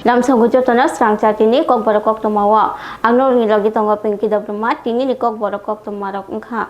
Lamsanggu jotona Swrangchati ni Kokborok Koktwma angno ni lagi tongo Pinki Debbarma tini ni Kokborok Koktwma rok ungkha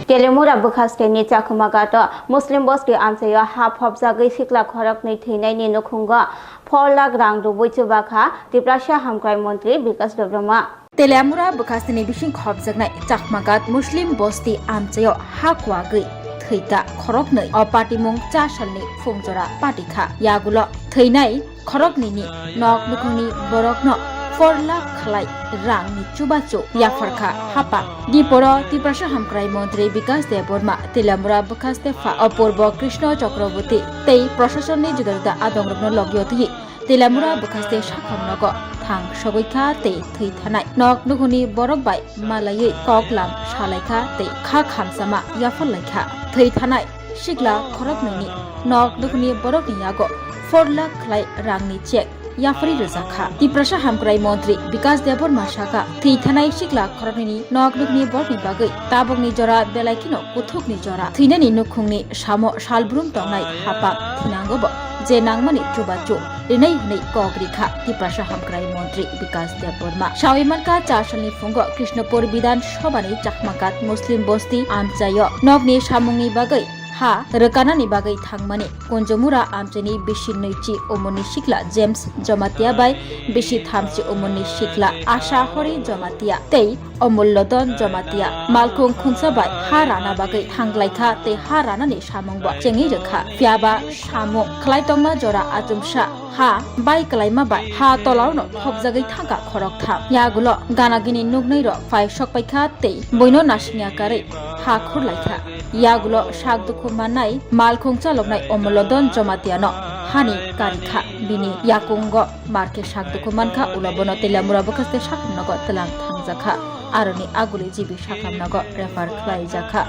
Telemura bukhaste ni chakmagato Muslim bosti amsayo hap hopjagui sikla khorok ni theinai ni nukhungo 4 lakh rang rubui chubakha Tiprasha hamkrai mantri Bikas Debbarma Telemura bukhaste ni bising khopjagnai chakmagat Muslim bosti amsayo hakwagui thৈতা খরকनै অ পাটিমুং চাশালনি ফুংজরা পাটিখা ইয়াগুলো থৈনাই খরকনিনি knock নুখনি বরকনো 4 lakh খালাই রাংনি চুবাচু ইয়াফারখা হাপা দিপর তিপ্রাসা হামক্রাই মন্ত্রী বিকাশ দেববর্মা তেলামুরা বখাস্তেফা অপূর্ব কৃষ্ণ চক্রবর্তী তেই প্রশাসননি জুদারদা আদংরগ্ন লগিয়তি তেলামুরা বখাস্তে সাখামনগ থাং সগৈখা তে থৈ থানাই knock নুখনি বরকবাই মালাयै ককলাম সালাইখা তে খা খামসামা ইয়াফালাইখা থৈ থানাই সিগলা খরকনৈনি knock নুখনি বরকনি ইয়াগো 4 lakh খালাই রাংনি check याफरी रजाखा Tiprasa हामक्राई मंत्री विकास देबबर्मा शाखा थै थानाय सिगला खरकनि नगनुगनि बरनि बागै ताबगनि जरा बेलायखिनो पुथुकनि जरा थैनानि नुखुंनि सामो सालब्रुम तंनाय हापा थिनांगोब जे नांमानि चुबाचु रिनै हनै कग्रिखा तिप्रसा हामक्राई मंत्री विकास देबबर्मा साविमानका चारसनि फुंगो कृष्णपुर विधान सभानि चाखमाकात मुस्लिम बस्ती आमचायो नगनि सामुंनि बागै हा रकानानि बागै थांमानि कन्जमुरा आमचेनि बेसि नैथि उमुरनि सिख्ला जेम्स जमातिया बाय बेसि थामथि उमुरनि सिख्ला आशा हरि जमातिया तै अमूल्यदन जमातिया मालकुं खुंसाबाय हा राना बागै थांग्लायखा तै हा रानानि सामुंबा चेङि रोखा फियाबा सामुं खलायतंना जरा आजुमसा हा बाय कलायमा बाय हा तलावनो थबजागै थांगा खरक था यागुलो गानागिनि नुगनै र फाय सकपायखा तै बयनो नासिनियाकारै हा खुरलायखा यागुलो साग दुखु माननाय मालखुं चालकनाय अमूल्यदन जमातियानो हानि कारिखा बिनि याकुंग मार्के साग दुखु मानखा उलबनो तेलामुरा बखास्ते साखामनग तलां थांजाखा आरोनि आगुलि जिबि साखामनग रेफार खालायजाखा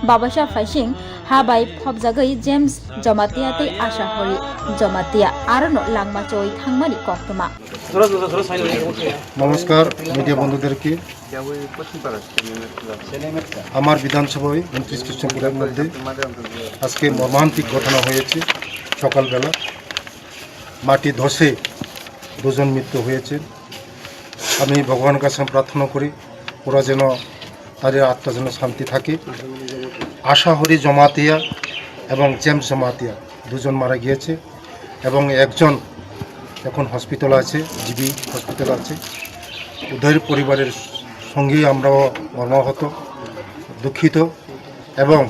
बाबासा फाइसिं हाबाय फबजागै जेम्स जमातिया तै आशा हरि जमातिया आरोनो लांमा चय थांमानि कक्तमा নমস্কার মিডিয়া বন্ধুদেরকে আমার বিধানসভায় 29 কৃষ্ণপুরের মধ্যে আজকে মর্মান্তিক ঘটনা হয়েছে সকালবেলা মাটি ধসে দুজন মৃত্যু হয়েছে আমি ভগবানের কাছে প্রার্থনা করি ওরা যেন তাদের আত্মা যেন শান্তি থাকে আশা হরি জমাতিয়া এবং জেমস জমাতিয়া দুজন মারা গিয়েছে এবং একজন এখন হসপিটাল আছে জিবি হসপিটাল আছে ওদের পরিবারের সঙ্গেই আমরাও মর্মাহত দুঃখিত এবং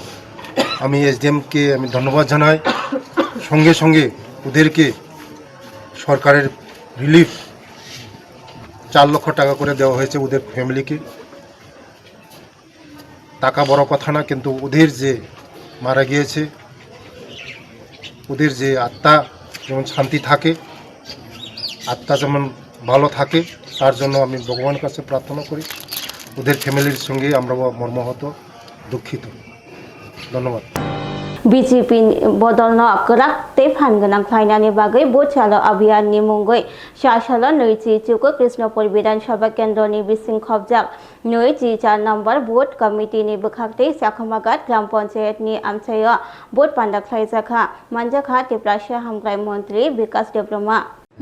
আমি এসডিএমকে আমি ধন্যবাদ জানাই সঙ্গে সঙ্গে ওদেরকে সরকারের রিলিফ 4 লক্ষ টাকা করে দেওয়া হয়েছে ওদের ফ্যামিলিকে টাকা বড় কথা না কিন্তু ওদের যে মারা গিয়েছে ওদের যে আত্মা যেমন শান্তি থাকে আত্মা যেমন ভালো থাকে তার জন্য আমি ভগবানের কাছে প্রার্থনা করি ওদের ফ্যামিলির সঙ্গে আমরা মর্মাহত দুঃখিত ধন্যবাদ BJP bodolno kerak tephan ganang khlainani bagai bochalo abhiyan ni mungoi shashalo noichi chuko krishnapur bidan sabha kendro ni bising khobjak noichi 4 number vote committee ni bukhakte sakhamagat gram panchayat ni amchayo vote pandak khlaijakha manjakha tiprasha hamkrai mantri Bikas Debbarma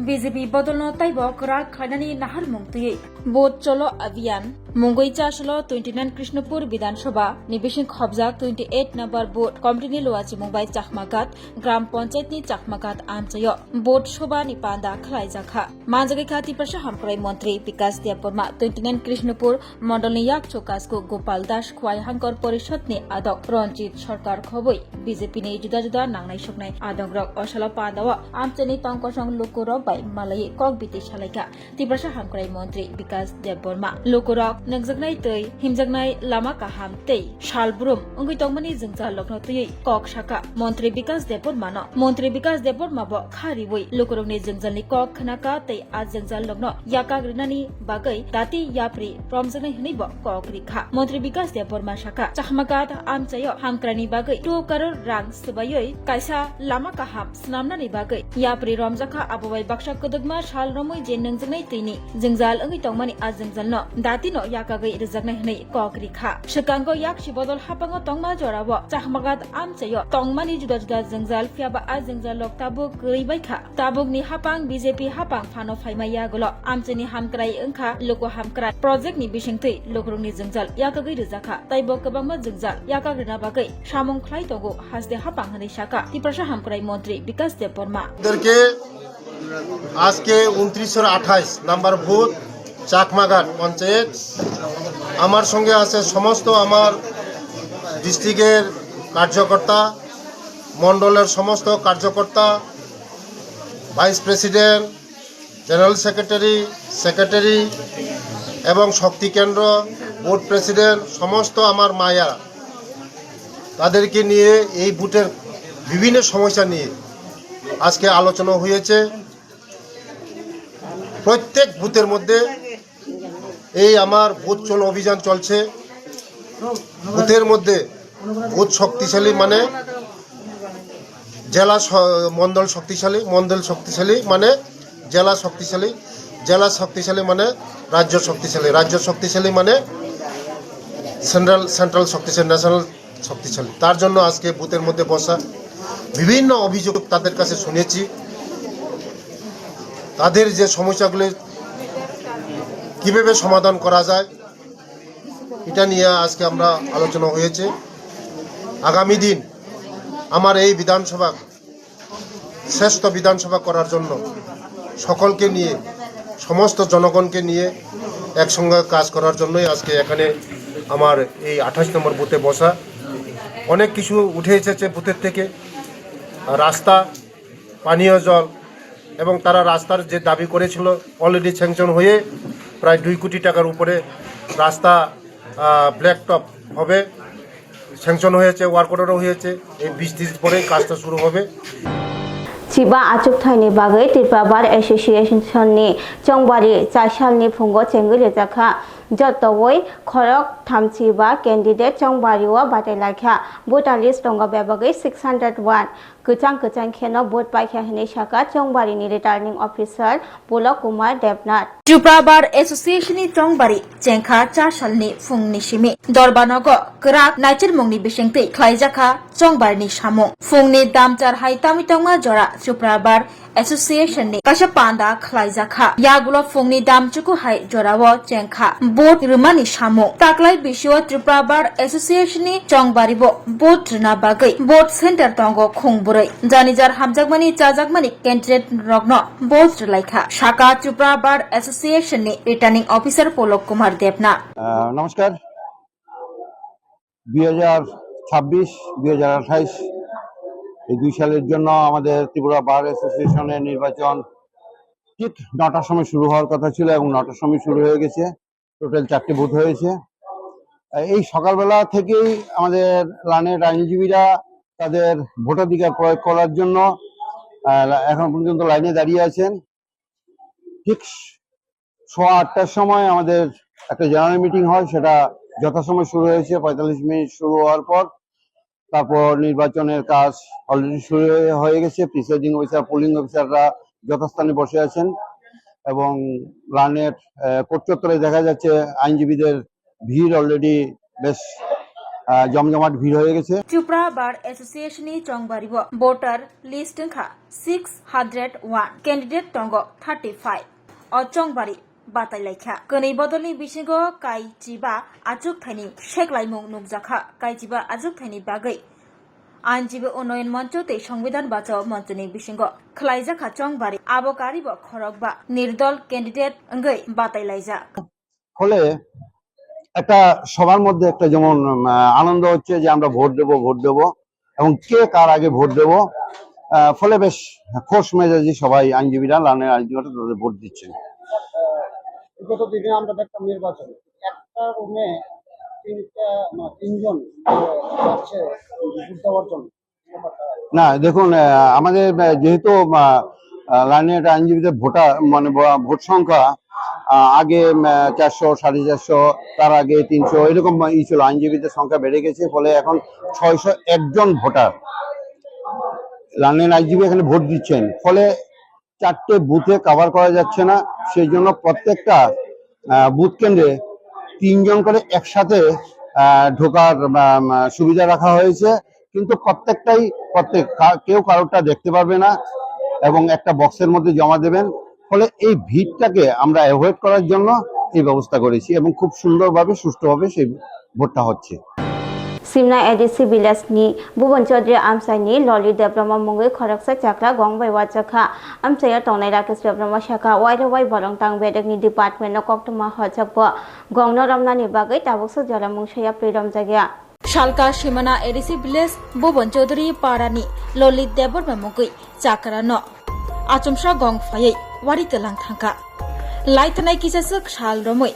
BJP bodolno taibo kerak khlainani nahar mungtui vote cholo abhiyan मुंगई चाशलो 29 कृष्णपुर विधानसभा निबिसिं खबजाक 28 number board कमिटिनि लोवाची मुंबाई चाखमागात ग्राम पंचायत नि चाखमागात आमचायो बोर्ड सभा नि पांदा खलायजाखा मानजगै खाति प्रशा हामक्राई मंत्री विकास देबबर्मा 29 कृष्णपुर मंडलनि याक चोकासको गोपाल दास खुवाई हांकर परिषद नि आदक रंजित सरकार खबै बीजेपी नि जुदा जुदा नांनाय सकनाय आदंग्रक अशला पांदावा आमचेनि तंकसंग लोकरक बाय मालाय कक बिति सालायका तिब्रशा हामक्राई मंत्री विकास देबबर्मा लोकरक नगजगनाय तै हिमजगनाय लामा काहाम तै सालब्रुम अंगै तंगमनि जोंजा लग्न तै कक शाखा मंत्री विकास देबबर्मा न मंत्री विकास देबबर्मा ब खारिवै लोकरंनि जोंजालनि कक खनाका तै आज जोंजा लग्न याकाग्रिनानि बागै दाति याप्रि प्रमजगनाय हनै ब कक रिखा मंत्री विकास देबबर्मा शाखा चाखमागात आमचायो हांक्रानि बागै 2 करोड़ रां सबायै कायसा लामा काहाम स्नामनानि बागै याप्रि रमजाखा आबवाय बाक्सा कदगमा साल रमै जे नंजगनाय तैनि जोंजाल अंगै तंगमनि आज जोंजाल न दाति न yakagay rijaknai hnei kokrikha shikangko yakshi bodol hapango tongma jorabo chakmagat amchayo tongmani juda juda jengjal fiaba a jengjal lok tabuk greibaikha tabukni hapang BJP hapang phano phaimaya gulo amchani hamkrai engkha loko hamkrai project ni bisingtei lokrungni jengjal yakagay rijakha taibo kabangma jengjal yakagrina bagai samung khlai togo hasde hapang hnei shaka tiprasha hamkrai মন্ত্রী বিকাশ দেববর্মা আজকে 2928 number booth Chakmaghat panchayat আমার সঙ্গে আছে সমস্ত আমার ডিস্ট্রিক্টের কার্যকর্তা মণ্ডলের সমস্ত কার্যকর্তা ভাইস প্রেসিডেন্ট জেনারেল সেক্রেটারি এবং শক্তি কেন্দ্র বোর্ড প্রেসিডেন্ট সমস্ত আমার মায়েরা তাদেরকে নিয়ে এই বুথের বিভিন্ন সমস্যা নিয়ে আজকে আলোচনা হয়েছে প্রত্যেক বুথের মধ্যে এই আমার বুথ চলো অভিযান চলছে বুথের মধ্যে বুথ শক্তিশালী মানে জেলা মণ্ডল শক্তিশালী মানে জেলা শক্তিশালী মানে রাজ্য শক্তিশালী মানে সেন্ট্রাল শক্তিশালী ন্যাশনাল শক্তিশালী তার জন্য আজকে বুথের মধ্যে বসা বিভিন্ন অভিযোগ তাদের কাছে শুনেছি তাদের যে সমস্যাগুলি কিভাবে সমাধান করা যায় এটা নিয়ে আজকে আমরা আলোচনা হয়েছে আগামী দিন আমার এই বিধানসভা শ্রেষ্ঠ বিধানসভা করার জন্য সকলকে নিয়ে সমস্ত জনগণকে নিয়ে একসঙ্গে কাজ করার জন্যই আজকে এখানে আমার এই 28 নম্বর বুথে বসা অনেক কিছু উঠে এসেছে বুথের থেকে রাস্তা পানীয় জল এবং তারা রাস্তার যে দাবি করেছিল অলরেডি স্যাংশন হয়ে প্রায় 2 কোটি টাকার উপরে রাস্তা ব্ল্যাক টপ হবে স্যাংশন হয়েছে ওয়ার্ক অর্ডারও হয়েছে এই 20 দিন পরে কাজটা শুরু হবে Chiba achuk thaini bagai Debbarma Association ni Chongbari Chashal ni phungo chengule jakha jotowoi khorok thamchiba candidate Chongbari wa batai lakha voter list tonga bebagai 601 kuchang kheno vote paikha hini shaka Chongbari ni returning officer Koktwma Debbarma Debbarma Association ni Chongbari chengkha Chashal ni phungni simi Dorbanogo krak naichir mungni bisingtei khlaijakha Chongbari ni samung phungni damchar hai tamitongma jora Debbarma Association ni kasapanda khlaijakha yagulo phungni damchuku hai jorawo chengkha boat rumani samung taklai bisio Debbarma Association ni Chongbari bo boat runa bagai boat center tongo khungburei janijar hamjakmani chajakmani candidate rogno boat laikha shaka Debbarma Association ni returning officer Koktwma Debbarma নমস্কার 2026 2028 এই 2 সালের জন্য আমাদের ত্রিপুরা বার অ্যাসোসিয়েশনের নির্বাচন ঠিক 9টার সময় শুরু হওয়ার কথা ছিল এবং 9টার সময় শুরু হয়ে গেছে টোটাল 4টি বুথ হয়েছে এই সকালবেলা থেকেই আমাদের লানের আইনজীবীরা তাদের ভোটাধিকার প্রয়োগ করার জন্য এখন পর্যন্ত লাইনে দাঁড়িয়ে আছেন ঠিক 8:30টার সময় আমাদের একটা জেনারেল মিটিং হয় সেটা যথাসময় শুরু হয়েছে 45 মিনিট শুরু হওয়ার পর তারপর নির্বাচনের কাজ অলরেডি শুরু হয়ে গেছে প্রিসাইডিং অফিসার পোলিং অফিসাররা যথাস্থানে বসে আছেন এবং লানের কোর্ট চত্বরে দেখা যাচ্ছে আইনজীবীদের ভিড় অলরেডি বেশ জমজমাট ভিড় হয়ে গেছে Debbarma Association ni Chongbari bo voter list kha 601 candidate tongo 35 o Chongbari batai laikha kani bodolni bisingo kai chiba achuk thaini sheklaimung nukjakha kai chiba achuk thaini bagai আইনজীবী উন্নয়ন মঞ্চ তে সংবিধান বাঁচাও মঞ্চনি বিসঙ্গ খলাইজাখা চংবারি আবকারি বা খরক বা নির্দল ক্যান্ডিডেট অঙ্গই বাতাইলাইজা ফলে একটা সবার মধ্যে একটা যেমন আনন্দ হচ্ছে যে আমরা ভোট দেব এবং কে কার আগে ভোট দেব ফলে বেশ খোশ মেজাজি সবাই আইনজীবীরা লানের আইনজীবীরা তাদের ভোট দিচ্ছেন গত দিনে আমরা দেখতাম নির্বাচন একটা রুমে তিনজন আছে ভোট দেওয়ার জন্য না দেখুন আমাদের যেহেতু লাইনের আইনজীবীদের ভোটার মানে ভোট সংখ্যা আগে 400 450 তার আগে 300 এরকম ছিল আইনজীবীদের সংখ্যা বেড়ে গেছে ফলে এখন 601 জন ভোটার লাইনের আইনজীবী এখানে ভোট দিচ্ছেন ফলে 4টে বুথে কভার করা যাচ্ছে না সেই জন্য প্রত্যেকটা বুথ কেন্দ্রে 3 জন করে একসাথে ঢোকার সুবিধা রাখা হয়েছে, কিন্তু কেউ কারোরটা দেখতে পারবে না এবং একটা বক্সের মধ্যে জমা দেবেন। ফলে এই ভিড়টাকে আমরা অ্যাভয়েড করার জন্য এই ব্যবস্থা করেছি এবং খুব সুন্দরভাবে সুষ্ঠুভাবে সেই ভোটটা হচ্ছে। Simna edisi bilasni Bhuban Chaudhary amsaini Loli Debbarma mungui khoraksa chakla gongbai wachakha amsaya tongnai Rakesh Debbarma shaka wairwai bolongtang bedekni department no Koktwma hachakbo gongno ramnani bagai tabuksa jalamung shaya pridom jagya Shalka Shimana edisi bilas Bhuban Chaudhary parani Loli Debbarma mungui chakra no achumsha gong phayai wari telang thangka laitanai kisasuk shal romoi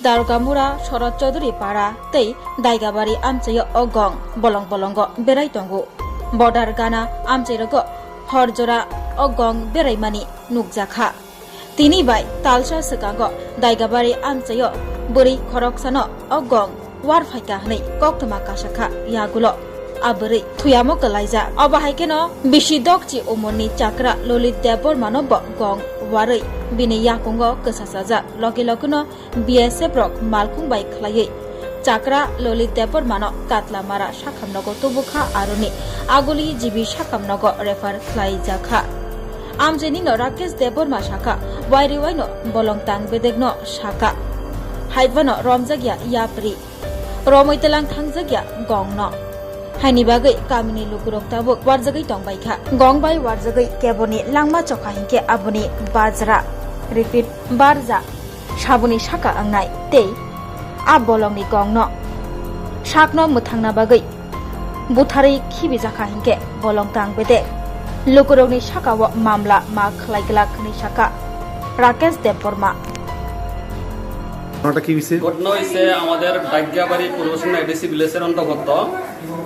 Dargamura Sharat Chaudhary para tei Daigabari amchayo ogong bolong bolongo berai tongo border gana amchairago horjora ogong berai mani nukjakha tini bai talsa sakago Daigabari amchayo buri khoroksano ogong war phaika hnei Koktwma kasakha yagulo aburi thuyamo kalaija abahaikeno bisidokchi umoni chakra Loli Debbarma no gong warai bini yakungo kesasaja logi lokuno BSF rok malkung bai khlaiye chakra Loli Debbarma no katlamara sakhamnogo tubukha aroni aguli jibi sakhamnogo refer khlaijakha amjeni no Rakesh Debbarma shaka wairi no bolongtang bedegno shaka haibano romjagya yapri romoitelang thangjagya gongno Haini bagai kamini lukurok tabuk warjagai tongbai kha gongbai warjagai keboni langma chokha hingke aboni bajra repeat barja sabuni saka angnai tei abolongni gongno sakno muthangna bagai buthari khibi jakha hingke bolongtang bede lukurokni sakawo mamla ma khlaigla khni saka Rakesh Debbarma ঘটনা হয়েছে আমাদের ডাইগাবাড়ি পূর্বসীমা ADC ভিলেজের অন্তর্গত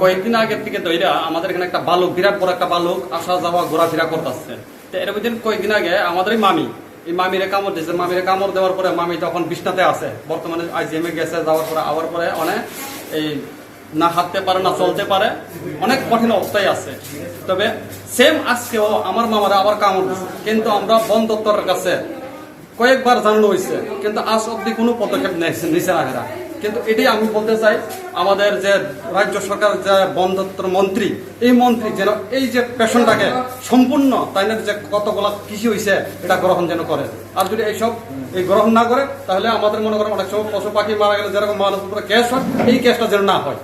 কয়েকদিন আগের থেকে দইরা আমাদের এখানে একটা বালক বিরাট বড় একটা বালক আসা যাওয়া ঘোরাফেরা করতেছে। তো এরকম দিন কয়েকদিন আগে আমাদের এই মামিরে কামড় দিয়েছে। মামিরে কামড় দেওয়ার পরে মামি তখন বিছনাতে আছে, বর্তমানে IGM এ গেছে, যাওয়ার পরে আবার পরে অনেক এই না হাঁটতে পারে না চলতে পারে, অনেক কঠিন অবস্থায় আছে। তবে সেম আজকেও আমার মামারা আবার কামড় দিচ্ছে, কিন্তু আমরা বন দপ্তরের কাছে কয়েকবার জানানো হয়েছে, কিন্তু আজ অব্দি কোনো পদক্ষেপ নিচ্ছে না এরা। কিন্তু এটাই আমি বলতে চাই, আমাদের যে রাজ্য সরকার যে বন দপ্তর মন্ত্রী, এই মন্ত্রী যেন এই যে পেশেন্টটাকে সম্পূর্ণ তাই না যে কতগুলা কৃষি হয়েছে এটা গ্রহণ যেন করে। আর যদি এই গ্রহণ না করে তাহলে আমাদের মনে করেন অনেক সময় পশু পাখি মারা গেলে যেরকম মানুষ উপরে কেস হয়, এই কেসটা যেন না হয়।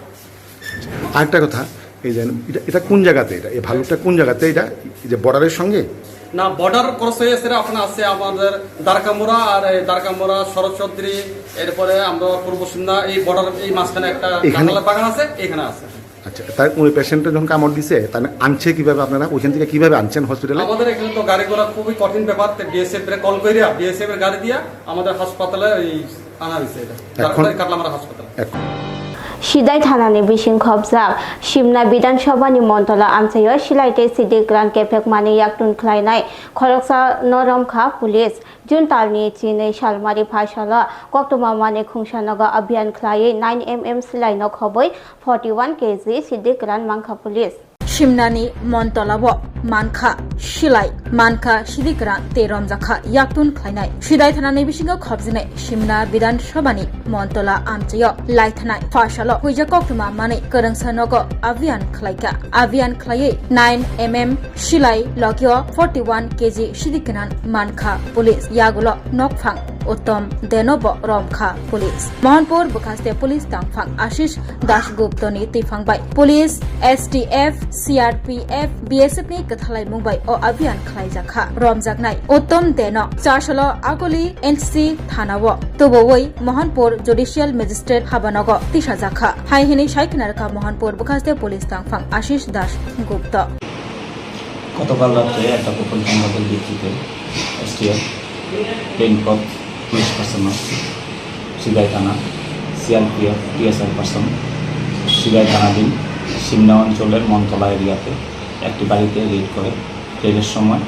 আরেকটা কথা, এই যে এটা কোন জায়গাতে, এটা এই ভালুকটা কোন জায়গাতে, এটা যে বর্ডারের সঙ্গে না বর্ডার ক্রস হয়ে এসে আপনার আছে আমাদের দ্বারকামুড়া আর দ্বারকামুড়া শরৎ চৌধুরী, এরপরে আমরা পূর্বসীমা এই বর্ডার এই মাঝখানে একটা বাগান আছে, এখানে আছে। আচ্ছা, তার ওই পেশেন্টটা যখন কামড় দিছে তাহলে আনছে কিভাবে আপনারা, ওইখান থেকে কিভাবে আনছেন হসপিটালে? আমাদের এখানে তো গাড়ি ঘোড়া খুবই কঠিন ব্যাপার, BSF এর কল করিয়া BSF এর গাড়ি দিয়া আমাদের হাসপাতালে আনা হয়েছে, এটা কাটলামারা হাসপাতাল। Sidai Thanani Bising Khobjak Simna Bidan Sabhani Montala amchayo Silaite Sidik Gran Kepek Mani Yaktun Khlainai Khoroksa Noromkha Police Jun Talni Chine Shalmari Phashala Koktwma Mani Khungsanaga Abhiyan Khlai 9mm Silai no Khoboi 41 kg Sidik Gran Mangkha Police Simnani Montolabo Mankha Silai Mankha Sidikran Teromjakha Yaktun Khlainai Sidai Thanani Bisingo Khobjinai Simna Bidan Sabhani Montola amchayo Laithanai Phasalo Huija Koktwma Mani Korangsanogo Abhiyan Khlaika Abhiyan Khlai 9mm Silai Logyo 41 kg Sidikran Mankha Police Yagulo Nokphang Uttom Denobo Romkha Police Mohanpur Bukhaste Police Tangphang Ashish Dasguptoni Tifangbai Police STF CRPF BSF ni kathalai mungbai o abhiyan khlaijakha romjaknai Uttom Deno Charshalo Agoli NC Thanawo Tubowoi Mohanpur Judicial Magistrate Habanogo Tishajakha Haihini Shaiknarka Mohanpur Bukhaste Police Tangphang Ashish Dasgupta গতকাল রাত্রে একটা গোপন সংবাদের ভিত্তিতে STF প্লেনকপ police personnel সিগাই থানা CRPF TSR person সিগাই থানাধীন সিমনা অঞ্চলের মনতলা এরিয়াতে একটি বাড়িতে রেড করে। রেডের সময়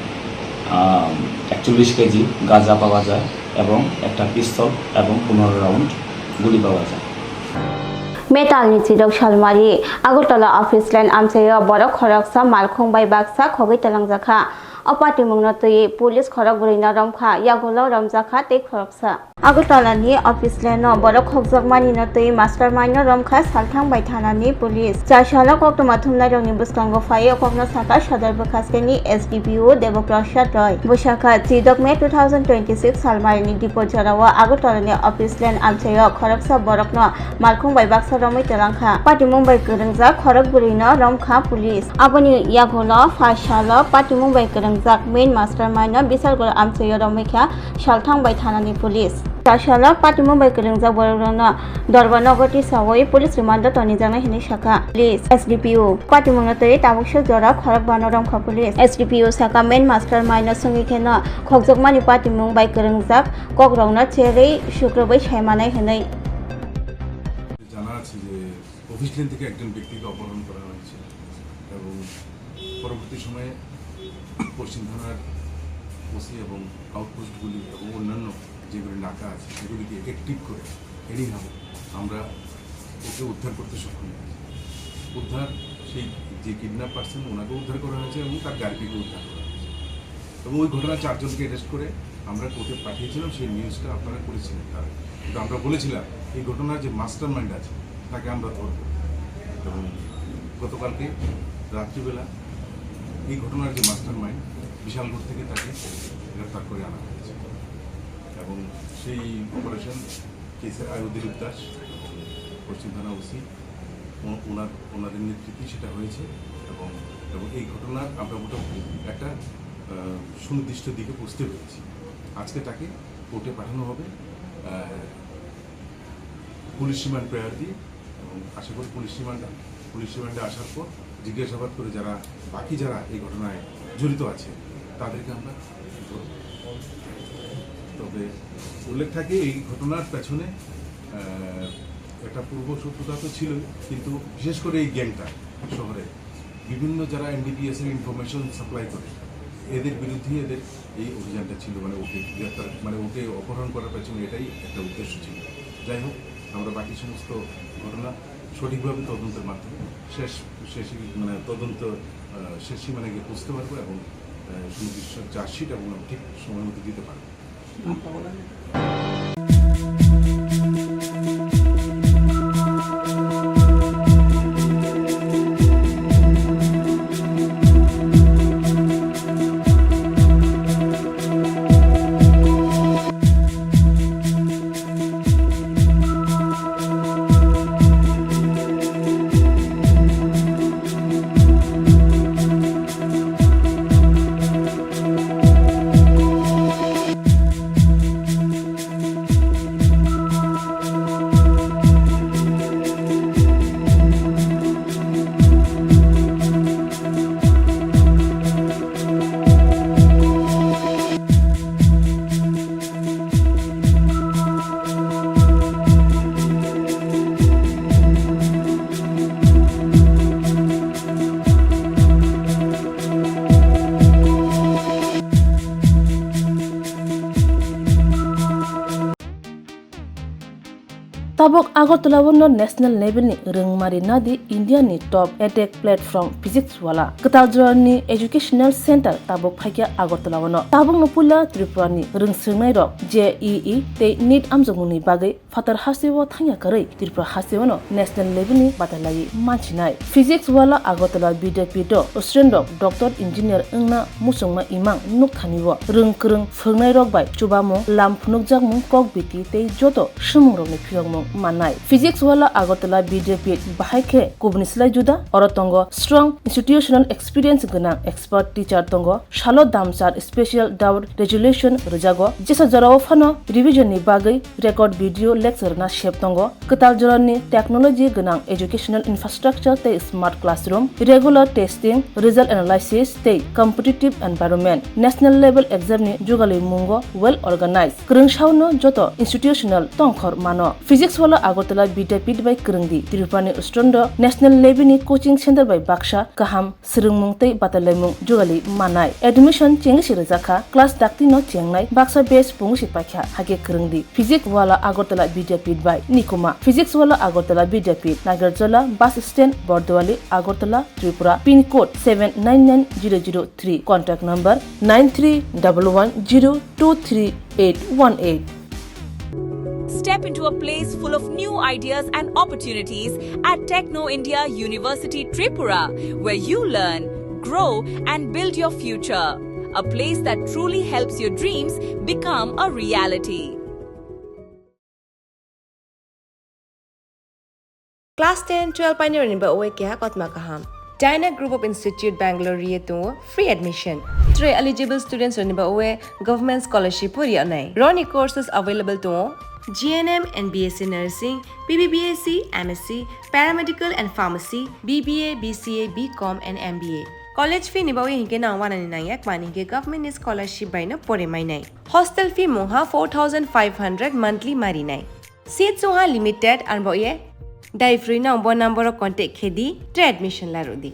41 কেজি গাঁজা পাওয়া যায় এবং একটা পিস্তল এবং 15 রাউন্ড গুলি পাওয়া যায়। Metal ni chidok Shalmari Agotala Office Line amchayo Borok Khoroksa Malkhongbai Baksa Khogoi Talangjakha अपाटी मुंगना तई पुलिस खरक बुरिना रमखा यागोलाव रमजाखा ते खरकसा आगरतलानि अफिस लेनो बरक खगजगमानि न तई मास्टरमाइंड रमखा सालथां बायथानानि पुलिस चारशाला कोक्टमा थुमनाय रंनि बुस्कांगो फायो कोकना साका सदर बखास्टेनि एसडीपीओ देबप्रसाद रय बुशाखा 3 मे 2026 सालमारिनि दिपजरावा आगरतलानि अफिस लेन आमचायो खरकसा बरकनो मालखुं बायबाक्सा रमै तेलांखा पाटी मुंबाइ गोरोंजा खरक बुरिना रमखा पुलिस आबनि यागोला फाशाला पाटी मुंबाइ गोरोंजा मेन मास्टरमाइंड बिसालगोर आमचायो रमैखा सालथां बायथानानि पुलिस चारशाला पाटी मुंबाइ गोरोंजा बरकनो दरबारनगरति सावै पुलिस रिमांड तनि जांनाय हिनि शाखा पुलिस एसडीपीओ पाटी मुंगनतै ताबुकसो जरा खरक बानो रमखा पुलिस एसडीपीओ शाखा मेन मास्टरमाइंड संगिखेनो खगजगमानि पाटी मुंबाइ गोरोंजा ककरौना चेरै शुक्रबै सायमानाय हिनै জানা আছে যে অফিস লেন থেকে একজন ব্যক্তিকে অপহরণ করা হয়েছে এবং পরবর্তী সময়ে পশ্চিম থানার ওসি এবং আউটপোস্টগুলি এবং অন্যান্য যেগুলি নাকা আছে সেগুলিকে অ্যাক্টিভ করে এনিহাও আমরা ওকে উদ্ধার করতে সক্ষম হয়েছি। উদ্ধার সেই যে কিডন্যাপ পার্সন ওনাকে উদ্ধার করা হয়েছে এবং তার গাড়িটিকে উদ্ধার করা হয়েছে এবং ওই ঘটনা 4 জনকে অ্যারেস্ট করে আমরা কোর্টে পাঠিয়েছিলাম। সেই নিউজটা আপনারা করেছিলেন, কিন্তু আমরা বলেছিলাম এই ঘটনার যে মাস্টার মাইন্ড আছে তাকে আমরা ধরব এবং গতকালকে রাত্রিবেলা এই ঘটনার যে মাস্টার মাইন্ড বিশালগড় থেকে তাকে গ্রেফতার করে আনা হয়েছে এবং সেই অপারেশন কেসের আয়ুধীর উদ্দাস পশ্চিম থানা ওসি ওনাদের নেতৃত্বে সেটা হয়েছে এবং এবং এই ঘটনার আমরা মোটামুটি একটা সুনির্দিষ্ট দিকে পৌঁছতে পেরেছি। আজকে তাকে কোর্টে পাঠানো হবে পুলিশ রিমান্ড প্রেয়ার দিয়ে এবং আশা করি পুলিশ রিমান্ডে আসার পর জিজ্ঞাসাবাদ করে বাকি যারা এই ঘটনায় জড়িত আছে তাদেরকে আমরা ধরব। তবে উল্লেখ থাকে এই ঘটনার পেছনে একটা পূর্ব শত্রুতা তো ছিল, কিন্তু বিশেষ করে এই গ্যাংটা শহরে বিভিন্ন যারা এনডিপিএস এর ইনফরমেশন সাপ্লাই করে এদের বিরুদ্ধে এদের এই অভিযানটা ছিল, মানে ওকে গ্রেফতার ওকে অপহরণ করার পেছনে এটাই একটা উদ্দেশ্য ছিল। যাই হোক, আমরা বাকি সমস্ত ঘটনা সঠিকভাবে তদন্তের মাধ্যমে তদন্ত শেষ সীমানায় গিয়ে বুঝতে পারবো এবং সুনির্দিষ্ট চার্জশিট এবং ঠিক সময় মতো দিতে পারবো। Tabok Agartala wono national level ni rengmari nadi India ni top edtech platform physics wala Ketaljuran ni educational center tabok phaikia Agartala wono tabok no pula Tripura ni rengsirnai rok JEE te NEET amjongni bagai fatar hasewo thangya karai Tripura hasewo no national level ni batalai manchinai physics wala Agartala BDP do student rok doctor engineer engna musungma imang nuk thaniwo rengkreng phungnai rok bai chubamo lamphunuk jakmung kok biti te joto shumung rok ni phiyongmung manai physics wala Agartala BJP bahaike kubnislai juda orotongo strong institutional experience gana expert teacher tongo shalo damsar special doubt resolution rejago jesa jarao phano revision ni bagai record video lecture na shep tongo ketal jorani technology gana educational infrastructure te smart classroom regular testing result analysis te competitive environment national level exam ni jugali mungo well organized krungshauno joto institutional tongkhor mano physics Physics wala Agartala Bidapid by Kurungdi, Tirupani Ustrondo, National Levini Coaching Center by Baksha, Kaham, Sirungmungte, Batalemung, Jugali, Manai. Admission Chengishi Rezaka, Class Daktino Chengnai, Baksa Base Pungushi Pakha, Hage Kurungdi. Physics wala Agartala Bidapid by Nikoma. Physics wala Agartala Bidapid, Nagarjola, Bus Stand, Bordwali, Agartala, Tripura, Pin code 799003. Contact number 9311023818. Step into a place full of new ideas and opportunities at Techno India University Tripura, where you learn, grow and build your future. A place that truly helps your dreams become a reality. Class 10-12 pioneer ni ba uwe kya Koktwma kaham. Dynamic Group of Institute Bangalore to free admission. 3 eligible students ni ba uwe government scholarship puri anai. Roni courses available to GNM and BSc Nursing, BBBSc, MSc, Paramedical and Pharmacy, BBA, BCA, BCom and MBA. College fee ni ba uwe hinke na 199 mani ke government scholarship by na pore mai nai. Hostel fee moha 4500 monthly mari nai. Seats moha limited and ba uwe Dai free na umbo number of contact khedi to admission la rodi.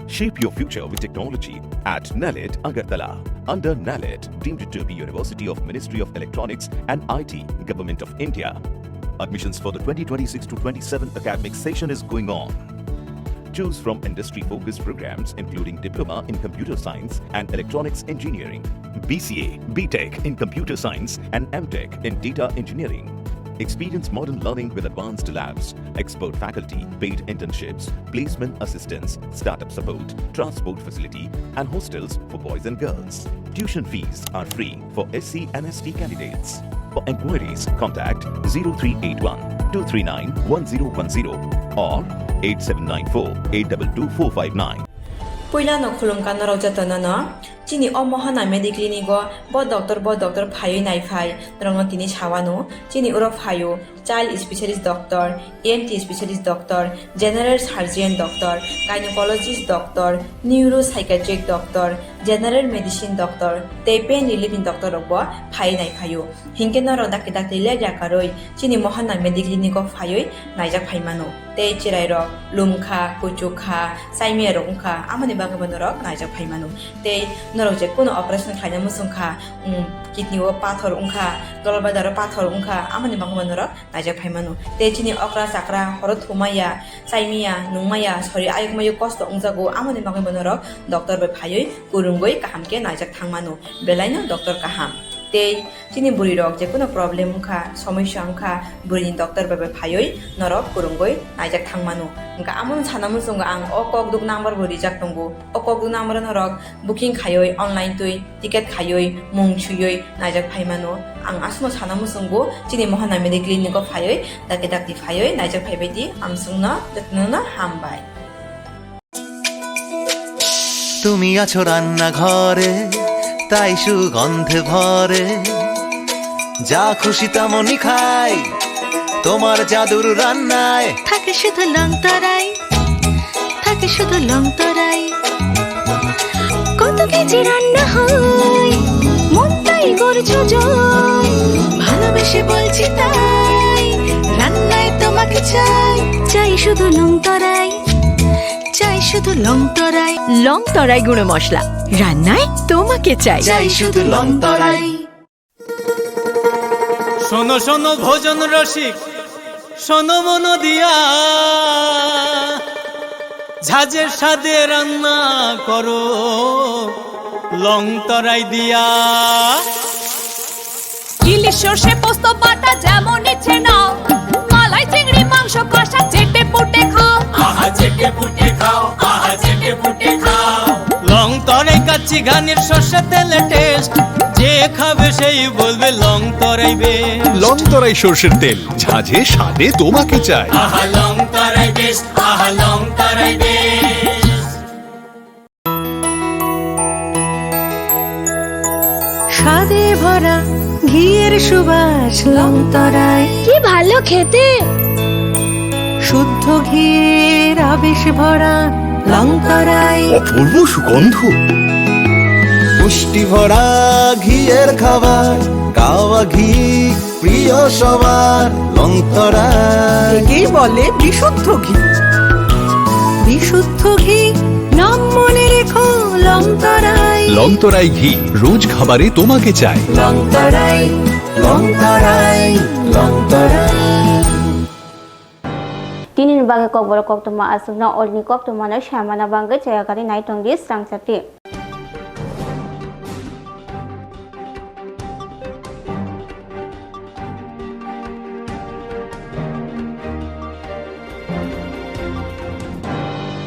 Shape your future with technology at NALED Agartala. Under NALED, deemed to be University of Ministry of Electronics and IT, Government of India. Admissions for the 2026 to 27 academic session is going on. Choose from industry-focused programs including Diploma in Computer Science and Electronics Engineering, BCA, BTech in Computer Science and MTech in Data Engineering. Experience modern learning with advanced labs, expert faculty, paid internships, placement assistance, startup support, transport facility and hostels for boys and girls. Tuition fees are free for SC and ST candidates. For enquiries, contact 0381 239 1010 or 8794-822-459. Puila no khulum kan ro jatana na chini omohana mediclinic go bo doctor phayo nai phai rong tini chawano chini uro phayo child specialist doctor, ENT specialist doctor, general surgeon doctor, gynecologist doctor, neuropsychiatric doctor, general medicine doctor, te pain relieving doctor robo phai nai phayo hinke no ro dak le jakaroi chini mohana mediclinic go phayo nai jak phai mano te chirai ro lumkha kuchukha saimia rongkha amani bagabono ro nai jak phai mano te noro je kono operation khaina musungkha kidney o pathor ungkha dolbadar pathor ungkha amani bagabono ro najak phaimanu te chini okra sakra horo thumaya saimia nungmaya sori ayukmayu kosto ungjago amani bagabono ro doctor be phayoi kurungoi kahamke najak thangmanu belaino doctor kaham te chini buri rok je kono problem ungkha somosya ungkha buri doctor be phayoi norok kurungoi najak thangmanu ungka amon chanamu sunga ang okok duk number buri jak tongo okok duk number norok booking khayoi online tui ticket khayoi mung chuyoi najak phaimanu ang asmo chanamu sungo chini mohana mediclinic ko phayoi dakti phayoi najak phaibaidi amsungna datnuna hambai তুমি আছো রান্না ঘরে তাই সুগন্ধে ভরে যা খুশি তেমনই খাই তোমার জাদুর রান্নায় থাকে শুধু লং তরাই থাকে শুধু লং তরাই কত কেজি রান্না হয় মন তাই করছো জয় ভালোবেসে বলছি তাই রান্নায় তোমাকে চাই চাই শুধু লং তরাই চাই শুধু লং তরাই গুঁড়ো মশলা রান্নায় তোমাকে চাই চাই শুধু লং তরাই শোনো শোনো ভোজন রসিক শোনো মন দিয়া ঝাঁঝের স্বাদে রান্না করো লং তরাই দিয়া ইলিশ সর্ষে পোস্ত বাটা যেমন ইচ্ছে নাও মালাই চিংড়ি মাংস কষা চেটে পুটে খাও আহা চেটে পুটে খাও আহা চেটে পুটে খাও লং তরাই কাচ্চি ঘানির সর্ষে তেলে টেস্ট যে খাবে সেই বলবে লং তরাই বেশ লং তরাই সর্ষের তেল ঝাঁঝে স্বাদে তোমাকে চাই আহা লং তরাই বেশ আহা লং তরাই বেশ স্বাদে ভরা ঘিয়ের সুবাস লং তরাই কি ভালো খেতে শুদ্ধ ঘিয়ের আবেশ ভরা লং তরাই অপূর্ব সুগন্ধ পুষ্টি ভরা ঘিয়ের খাবার গাওয়া ঘি প্রিয় সবার লংতরাই কি বলে বিশুদ্ধ ঘি বিশুদ্ধ ঘি নাম মনে রেখো লংতরাই লংতরাই ঘি রোজ খাবারে তোমাকে চাই লংতরাই লংতরাই লংতরাই Tinin bagi Kokborok Koktwma asubna olni Koktwma na shamana bangga cayakari nai tongdi Swrangchati.